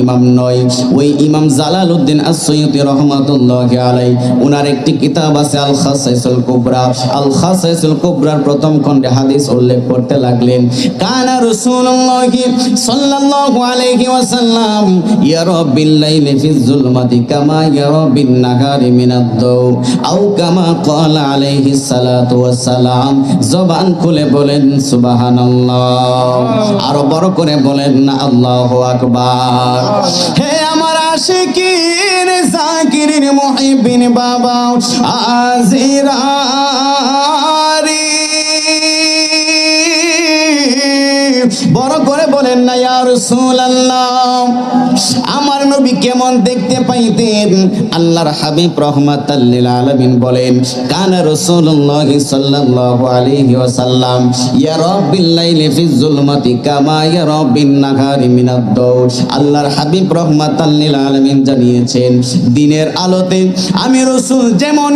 ইমাম নয়, ওই ইমাম জালালউদ্দিন আস-সুয়ুতি রাহমাতুল্লাহি আলাইহি উনার একটি কিতাব আছে আল খাসাইসুল কুবরা। আল খাসাইসুল কুবরার প্রথম খণ্ডে হাদিস উল্লেখ করতে লাগলেন, কানা রাসূলুল্লাহি সাল্লাল্লাহু আলাইহি ওয়াসাল্লাম ইয়ারা বিল লাইলি ফিজ যুলমাতি কামা ইয়ারা বিন নাহারি মিনাদ দাও আও কামা ক্বালা আলাইহিস সালাতু ওয়াস সালাম। জবান খুলে বলেন সুবহানাল্লাহ, আরো বড় করে বলেন না আল্লাহু আকবার। হে আমার আশিকিন জাকিরিন মুহিবিন বাবা আজিরারি, বড় করে বলেন না ইয়া রাসূলুল্লাহ, আমার নবী কেমন দেখতে পাইতেন? আল্লাহর হাবিব রাহমাতাল লিল আলামিন বলেন, কানা রাসূলুল্লাহ সাল্লাল্লাহু আলাইহি ওয়াসাল্লাম ইয়ারা বিল লাইলি ফিজ যুলমাতি কামা ইয়ারা বিন নাহারি মিনাদ দাও। আল্লাহর হাবিব রাহমাতাল লিল আলামিন জানিয়েছেন, দিনের আলোতে আমি রাসূল যেমন